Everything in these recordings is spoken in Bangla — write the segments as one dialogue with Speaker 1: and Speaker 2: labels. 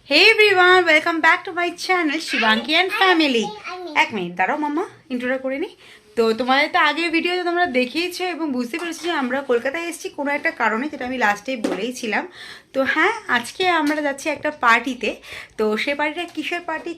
Speaker 1: Hey everyone, welcome back to my channel Shivangi and Family. এক মিনিট দাঁড়াও মাম্মা, ইন্ট্রোটা করে নিই। তো তোমাদের তো আগের ভিডিওতে তোমরা দেখিয়েছো এবং বুঝতে পেরেছো যে আমরা কলকাতায় এসেছি কোনো একটা কারণে, যেটা আমি লাস্টেই বলেইছিলাম। তো হ্যাঁ, আজকে আমরা যাচ্ছি একটা পার্টিতে। তো সে পার্টিটা কিসের পার্টি,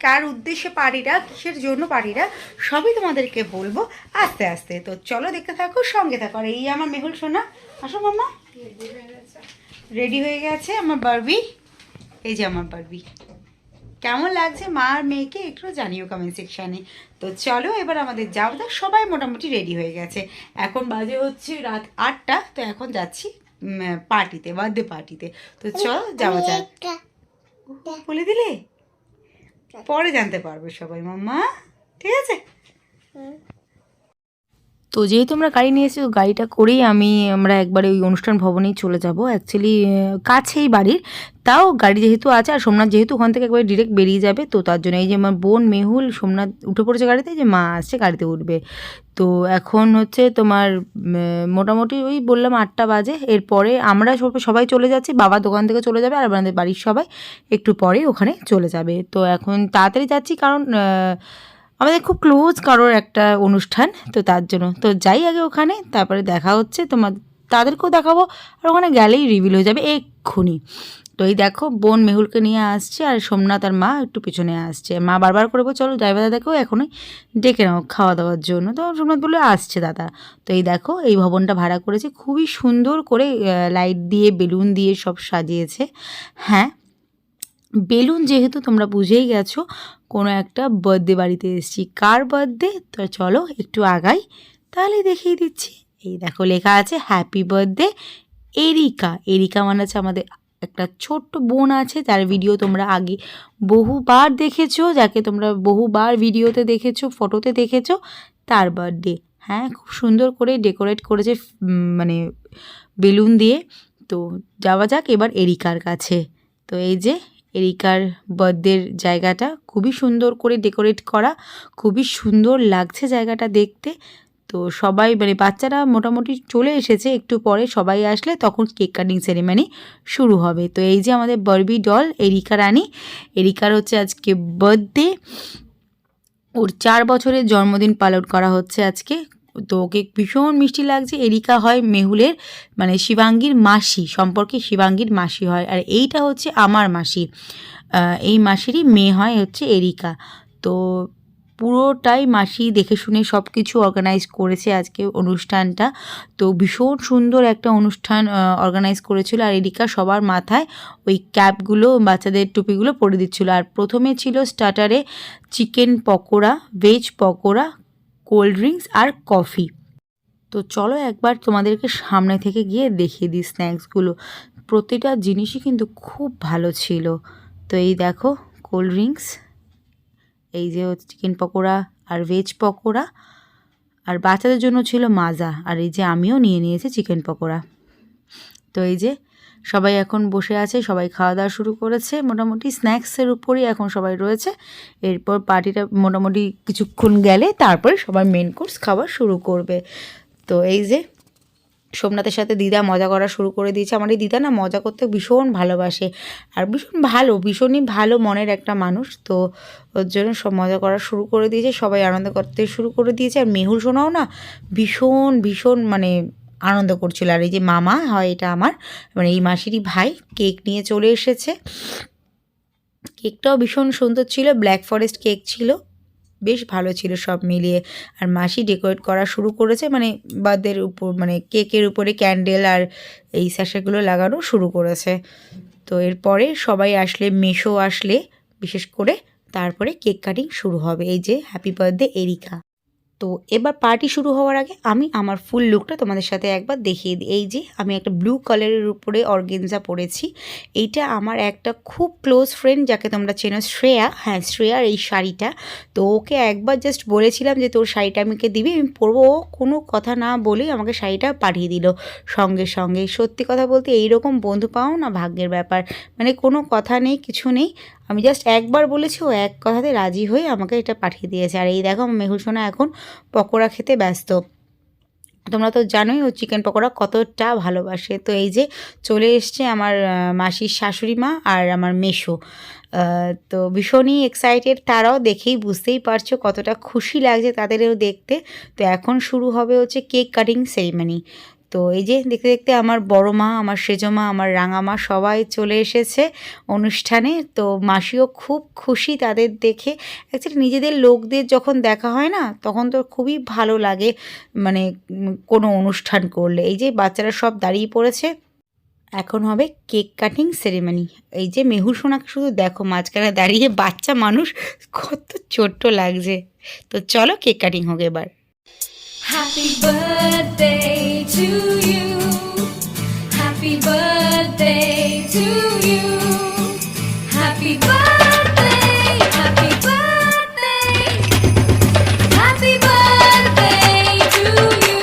Speaker 1: কার উদ্দেশ্যে পার্টিটা, কিসের জন্য পার্টিটা, সবই তোমাদেরকে বলবো আস্তে আস্তে। তো চলো দেখতে থাকো, সঙ্গে থাকো। আর এই আমার মেহুল সোনা, আসো মাম্মা। রেডি হয়ে গেছে আমার বারবি। এই যে আমার বারবি, কেমন লাগছে মা আর মেয়েকে একটু জানিও কমেন্ট সেকশানে। তো চলো এবার আমাদের যাওয়া যাক। সবাই মোটামুটি রেডি হয়ে গেছে। এখন বাজে হচ্ছে রাত 8টা। তো এখন যাচ্ছি পার্টিতে, বার্থডে পার্টিতে। তো চলো যাওয়া যাক। বলে দিলে পরে জানতে পারবে সবাই মাম্মা, ঠিক আছে? তো যেহেতু আমরা গাড়ি নিয়ে এসেছি, গাড়িটা করেই আমরা একবারে ওই অনুষ্ঠান ভবনেই চলে যাব। অ্যাকচুয়ালি কাছেই বাড়ির, তাও গাড়ি যেহেতু আছে আর সোমনাথ যেহেতু ওখান থেকে একবারে ডিরেক্ট বেরিয়ে যাবে, তো তার জন্য এই যে আমার বোন মেহুল সোমনাথ উঠে পড়েছে গাড়িতে, যে মা আসছে গাড়িতে উঠবে। তো এখন হচ্ছে তোমার মোটামুটি ওই বললাম 8টা বাজে। এরপরে আমরা সবাই চলে যাচ্ছি, বাবা দোকান থেকে চলে যাবে আর আমাদের বাড়ির সবাই একটু পরে ওখানে চলে যাবে। তো এখন তাড়াতাড়ি যাচ্ছি কারণ আমাদের খুব ক্লোজ কারোর একটা অনুষ্ঠান, তো তার জন্য। তো যাই আগে ওখানে, তারপরে দেখা হচ্ছে তাদেরকেও দেখাবো। আর ওখানে গেলেই রিভিল হয়ে যাবে এক্ষুনি। তো এই দেখো বোন মেহুলকে নিয়ে আসছে আর সোমনাথ আর মা একটু পিছনে আসছে। মা বারবার করে বলছে চলো ড্রাইভার দাদাকেও এখনই ডেকে নাও খাওয়া দাওয়ার জন্য। তো সোমনাথ বলে আসছে দাদা। তো এই দেখো এই ভবনটা ভাড়া করেছে, খুবই সুন্দর করে লাইট দিয়ে বেলুন দিয়ে সব সাজিয়েছে। হ্যাঁ, বেলুন যেহেতু তোমরা বুঝেই গেছো কোনো একটা বার্থডে বাড়িতে এসেছি। কার বার্থডে? তো চলো একটু আগাই, তাহলে দেখিয়ে দিচ্ছি। এই দেখো লেখা আছে হ্যাপি বার্থডে এরিকা। এরিকা মানে হচ্ছে আমাদের একটা ছোট্ট বোন আছে, যার ভিডিও তোমরা আগে বহুবার দেখেছো, যাকে তোমরা বহুবার ভিডিওতে দেখেছো, ফটোতে দেখেছো, তার বার্থডে। হ্যাঁ, খুব সুন্দর করে ডেকোরেট করেছে মানে বেলুন দিয়ে। তো যাওয়া যাক এবার এরিকার কাছে। তো এই যে এরিকার বার্থডের জায়গাটা খুবই সুন্দর করে ডেকোরেট করা, খুবই সুন্দর লাগছে জায়গাটা দেখতে। তো সবাই মানে বাচ্চারা মোটামুটি চলে এসেছে, একটু পরে সবাই আসলে তখন কেক কাটিং সেরিমনি শুরু হবে। তো এই যে আমাদের বারবি ডল এরিকা রানী, এরিকার হচ্ছে আজকে বার্থডে, ওর 4 বছরের জন্মদিন পালন করা হচ্ছে আজকে। তো ওকে ভীষণ মিষ্টি লাগছে। এরিকা হয় মেহুলের মানে শিবাঙ্গীর মাসি, সম্পর্কে শিবাঙ্গীর মাসি হয়। আর এইটা হচ্ছে আমার মাসি, এই মাসিরই মেয়ে হয় হচ্ছে এরিকা। তো পুরোটাই মাসি দেখে শুনে সব কিছু অর্গানাইজ করেছে আজকে অনুষ্ঠানটা। তো ভীষণ সুন্দর একটা অনুষ্ঠান অর্গানাইজ করেছিল। আর এরিকা সবার মাথায় ওই ক্যাপগুলো, বাচ্চাদের টুপিগুলো পরে দিচ্ছিলো। আর প্রথমে ছিল স্টার্টারে chicken pakora, veg pakora, cold drinks আর কফি। তো চলো একবার তোমাদেরকে সামনে থেকে গিয়ে দেখিয়ে দিই স্ন্যাক্সগুলো। প্রতিটা জিনিসই কিন্তু খুব ভালো ছিল। তো এই দেখো কোল্ড ড্রিঙ্কস, এই যে চিকেন পকোড়া আর ভেজ পকোড়া, আর বাচ্চাদের জন্য ছিল মাজা, আর এই যে আমিও নিয়ে নিয়েছি চিকেন পকোড়া। তো এই যে সবাই এখন বসে আছে, সবাই খাওয়া দাওয়া শুরু করেছে। মোটামুটি স্ন্যাক্সের উপরেই এখন সবাই রয়েছে। এরপর পার্টিটা মোটামুটি কিছুক্ষণ গেলে তারপরে সবাই মেন কোর্স খাওয়া শুরু করবে। তো এই যে সোমনাথের সাথে দিদা মজা করা শুরু করে দিয়েছে। আমার এই দিদা না মজা করতে ভীষণ ভালোবাসে, আর ভীষণই ভালো মনের একটা মানুষ। তো ওর জন্য সব মজা করা শুরু করে দিয়েছে, সবাই আনন্দ করতে শুরু করে দিয়েছে। আর মেহুল সোনাও না ভীষণ মানে আনন্দ করছিল। আর এই যে মামা হয়, এটা আমার মানে এই মাসিরই ভাই, কেক নিয়ে চলে এসেছে। কেকটাও ভীষণ সুন্দর ছিল, ব্ল্যাক ফরেস্ট কেক ছিল, বেশ ভালো ছিল সব মিলিয়ে। আর মাসি ডেকোরেট করা শুরু করেছে, মানে বার্থডের উপর মানে কেকের উপরে ক্যান্ডেল আর এই স্যাশাগুলো লাগানো শুরু করেছে। তো এরপরে সবাই আসলে, মেশো আসলে বিশেষ করে, তারপরে কেক কাটিং শুরু হবে। এই যে হ্যাপি বার্থডে এরিকা। তো এবার পার্টি শুরু হওয়ার আগে আমি আমার ফুল লুকটা তোমাদের সাথে একবার দেখিয়ে দিই। এই যে আমি একটা ব্লু কালারের উপরে অর্গেনজা পরেছি। এইটা আমার একটা খুব ক্লোজ ফ্রেন্ড, যাকে তোমরা চেনো, শ্রেয়া। হ্যাঁ, শ্রেয়ার এই শাড়িটা। তো ওকে একবার জাস্ট বলেছিলাম যে তোর শাড়িটা আমাকে দিবি, আমি পরবো। ও কোনো কথা না বলেই আমাকে শাড়িটা পাঠিয়ে দিল সঙ্গে সঙ্গে। সত্যি কথা বলতে এইরকম বন্ধু পাও না ভাগ্যের ব্যাপার। মানে কোনো কথা নেই, কিছু নেই, আমি জাস্ট একবার বলেছি, ও এক কথাতে রাজি হয়ে আমাকে এটা পাঠিয়ে দিয়েছে। আর এই দেখো আমার মেহুল সোনা এখন পকোড়া খেতে ব্যস্ত। তোমরা তো জানোই ও চিকেন পকোড়া কতটা ভালোবাসে। তো এই যে চলে এসছে আমার মাসির শাশুড়ি মা আর আমার মেসো। তো ভীষণই এক্সাইটেড তারাও, দেখেই বুঝতেই পারছো কতটা খুশি লাগছে তাদেরও দেখতে। তো এখন শুরু হবে হচ্ছে কেক কাটিং সেরিমনি। তো এই যে দেখতে দেখতে আমার বড় মা, আমার সেজো মা, আমার রাঙা মা সবাই চলে এসেছে অনুষ্ঠানে। তো মাসিও খুব খুশি তাদের দেখে। অ্যাকচুয়ালি নিজেদের লোকদের যখন দেখা হয় না, তখন তো খুবই ভালো লাগে, মানে কোনো অনুষ্ঠান করলে। এই যে বাচ্চারা সব দাঁড়িয়ে পড়েছে, এখন হবে কেক কাটিং সেরিমনি। এই যে মেহুল সোনাকে শুধু দেখো মাঝখানে দাঁড়িয়ে, বাচ্চা মানুষ কত ছোট্ট লাগছে। তো চলো কেক কাটিং হোক এবার।
Speaker 2: Happy birthday to you. Happy birthday to you. Happy birthday. Happy birthday. Happy birthday to you.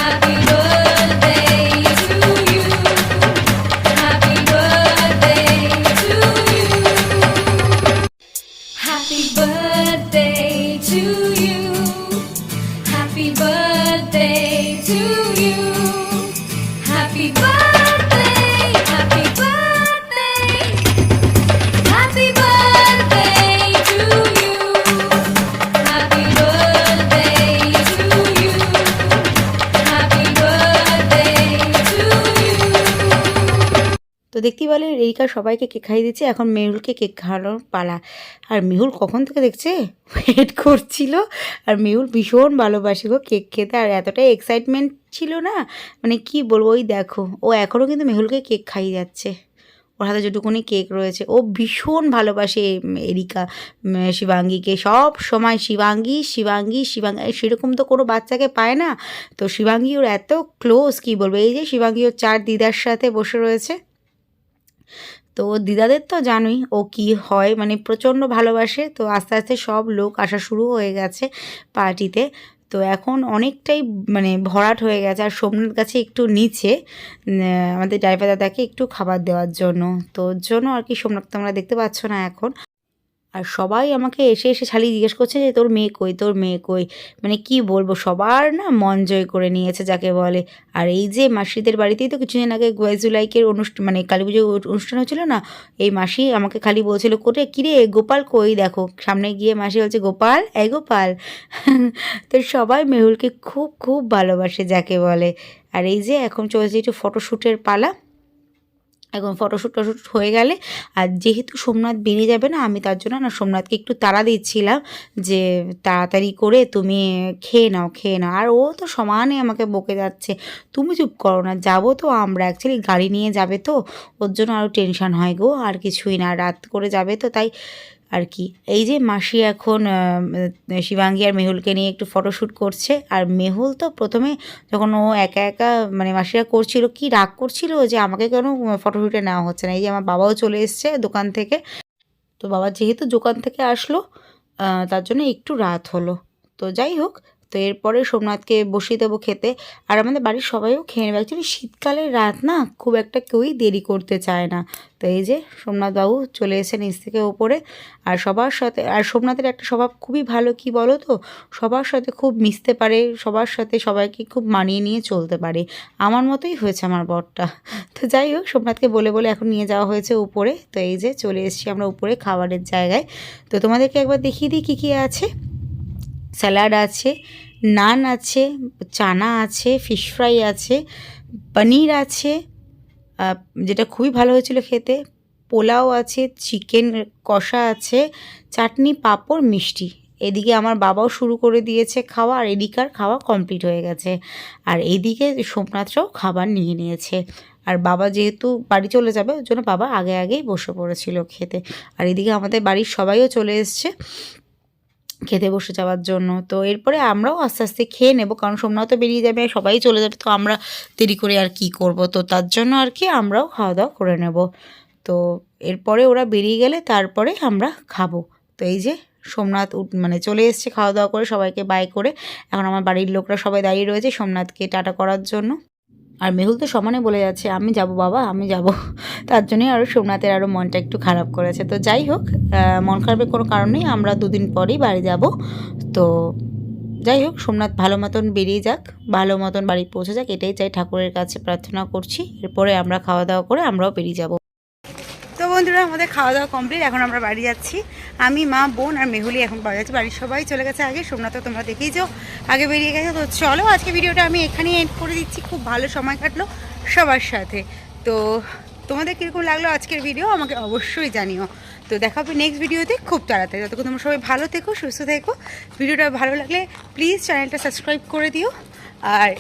Speaker 2: Happy birthday to you. Happy birthday to you. Happy birthday to you. Happy birthday to you. Happy birthday. Happy birthday. Happy birthday to you. Happy birthday to you. Happy birthday to you.
Speaker 1: তো দেখতেই পেলেন রিকা সবাইকে কেক খাইয়ে দিচ্ছে, এখন মেহুলকে কেক খাওয়ানোর পালা। আর মেহুল কখন থেকে দেখছে ওয়েট করছিল। আর মেহুল ভীষণ ভালোবাসে গো কেক খেতে, আর এতটাই এক্সাইটমেন্ট ছিল না, মানে কি বলবো। ওই দেখো ও এখনও কিন্তু মেহুলকে কেক খাইয়ে যাচ্ছে, ওর হাতে যেটুকুনি কেক রয়েছে। ও ভীষণ ভালোবাসে এরিকা, শিবাঙ্গীকে সব সময় শিবাঙ্গী শিবাঙ্গী শিবাঙ্গী, সেরকম তো কোনো বাচ্চাকে পায় না। তো শিবাঙ্গী ওর এত ক্লোজ, কি বলবো। এই যে শিবাঙ্গী ওর 4 দিদার সাথে বসে রয়েছে। তো দিদাদের তো জানোই ও কি হয়, মানে প্রচণ্ড ভালোবাসে। তো আস্তে আস্তে সব লোক আসা শুরু হয়ে গেছে পার্টিতে। তো এখন অনেকটাই মানে ভরাট হয়ে গেছে। আর সোমনাথ গাছে একটু নিচে আমাদের ড্রাইভার দাদাকে একটু খাবার দেওয়ার জন্য, তো ওর জন্য আর কি সোমনাথ তোমরা দেখতে পাচ্ছ না এখন। আর সবাই আমাকে এসে এসে খালি জিজ্ঞেস করছে যে তোর মেয়ে কই, তোর মেয়ে কই। মানে কি বলবো, সবার না মন জয় করে নিয়েছে যাকে বলে। আর এই যে মাসিদের বাড়িতেই তো কিছুদিন আগে গোয়াজুলাইকের অনুষ্ঠান, মানে কালী পুজোর অনুষ্ঠান হচ্ছিলো না, এই মাসি আমাকে খালি বলছিল কোটে কিরে গোপাল কই, দেখো সামনে গিয়ে মাসি বলছে গোপাল এই গোপাল। তো সবাই মেহুলকে খুব খুব ভালোবাসে যাকে বলে। আর এই যে এখন চলছে একটু ফটোশ্যুটের পালা। এখন ফটোশ্যুট টশ্যুট হয়ে গেলে, আর যেহেতু সোমনাথ বেরিয়ে যাবে না, আমি তার জন্য না সোমনাথকে একটু তাড়া দিচ্ছিলাম যে তাড়াতাড়ি করে তুমি খেয়ে নাও খেয়ে নাও। আর ও তো সমানে আমাকে বকে যাচ্ছে, তুমি চুপ করো না, যাবো তো আমরা, অ্যাকচুয়ালি গাড়ি নিয়ে যাবে তো ওর জন্য আরও টেনশন হয় গো, আর কিছুই না, রাত করে যাবে তো তাই আর কি। এই যে মাসি এখন শিবাঙ্গী আর মেহুলকে নিয়ে একটু ফটোশ্যুট করছে। আর মেহুল তো প্রথমে যখন ও একা একা মানে মাসিরা করছিল, কি রাগ করছিল যে আমাকে কেন ফটোশ্যুটে নেওয়া হচ্ছে না। এই যে আমার বাবাও চলে এসছে দোকান থেকে। তো বাবা যেহেতু দোকান থেকে আসলো, তার জন্য একটু রাত হলো। তো যাই হোক, তো এরপরে সোমনাথকে বসিয়ে দেবো খেতে। আর আমাদের বাড়ির সবাইও খেয়ে নেবে। অ্যাকচুয়ালি শীতকালের রাত না, খুব একটা কেউই দেরি করতে চায় না। তো এই যে সোমনাথবাবু চলে এসে নিচ থেকে ওপরে। আর সবার সাথে, আর সোমনাথের একটা স্বভাব খুবই ভালো, কি বলো তো, সবার সাথে খুব মিশতে পারে, সবার সাথে সবাইকে খুব মানিয়ে নিয়ে চলতে পারে। আমার মতোই হয়েছে আমার বরটা। তো যাই হোক, সোমনাথকে বলে বলে এখন নিয়ে যাওয়া হয়েছে উপরে। তো এই যে চলে এসেছি আমরা উপরে খাবারের জায়গায়। তো তোমাদেরকে একবার দেখিয়ে দিই কী কী আছে। স্যালাড আছে, নান আছে, চানা আছে, ফিশ ফ্রাই আছে, পনির আছে, যেটা খুবই ভালো হয়েছিল খেতে, পোলাও আছে, চিকেন কষা আছে, চাটনি, পাঁপড়, মিষ্টি। এদিকে আমার বাবাও শুরু করে দিয়েছে খাওয়া, আর এদিকার খাওয়া কমপ্লিট হয়ে গেছে। আর এইদিকে সোমনাথরাও খাবার নিয়ে নিয়েছে। আর বাবা যেহেতু বাড়ি চলে যাবে, ওর জন্য বাবা আগে আগেই বসে পড়েছিল খেতে। আর এদিকে আমাদের বাড়ির সবাইও চলে এসছে খেতে বসে যাওয়ার জন্য। তো এরপরে আমরাও আস্তে আস্তে খেয়ে নেব, কারণ সোমনাথও বেরিয়ে যাবে, সবাই চলে যাবে, তো আমরা দেরি করে আর কি করব। তো তার জন্য আর কি আমরাও খাওয়া দাওয়া করে নেব। তো এরপরে ওরা বেরিয়ে গেলে তারপরে আমরা খাবো। তো এই যে সোমনাথ মানে চলে এসছে খাওয়া দাওয়া করে, সবাইকে বাই করে। এখন আমার বাড়ির লোকরা সবাই দাঁড়িয়ে রয়েছে সোমনাথকে টাটা করার জন্য। আর মেহুল তো সমানে বলে যাচ্ছে আমি যাব বাবা, আমি যাব। তার জন্যই আরও সোমনাথের আরও মনটা একটু খারাপ করেছে। তো যাই হোক, মন খারাপের কোনো কারণ নেই, আমরা 2 দিন পরেই বাড়ি যাব। তো যাই হোক, সোমনাথ ভালো মতন বেরিয়ে যাক, ভালো মতন বাড়ি পৌঁছে যাক, এটাই চাই, ঠাকুরের কাছে প্রার্থনা করছি। এরপরে আমরা খাওয়া দাওয়া করে আমরাও বেরিয়ে যাব। তো বন্ধুরা, আমাদের খাওয়া দাওয়া কমপ্লিট, এখন আমরা বাড়ি যাচ্ছি। আমি, মা, বোন আর মেহুলি এখন বাড়ি যাচ্ছি। বাড়ির সবাই চলে গেছে আগে, সোমনাথও তোমরা দেখেইছো আগে বেরিয়ে গেছে। তো চলো, আজকে ভিডিওটা আমি এখানেই এন্ড করে দিচ্ছি। খুব ভালো সময় কাটলো সবার সাথে। তো তোমাদের কীরকম লাগলো আজকের ভিডিও আমাকে অবশ্যই জানিও। তো দেখা হবে নেক্সট ভিডিওতে খুব তাড়াতাড়ি। ততক্ষণ তোমরা সবাই ভালো থেকো, সুস্থ থেকো। ভিডিওটা ভালো লাগলে প্লিজ চ্যানেলটা সাবস্ক্রাইব করে দিও, আর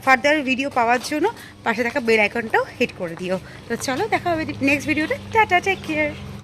Speaker 1: ফার্দার ভিডিও পাওয়ার জন্য পাশে থাকা বেল আইকনটাও হিট করে দিও। তো চলো, দেখা হবে নেক্সট ভিডিওতে। Tata, take care.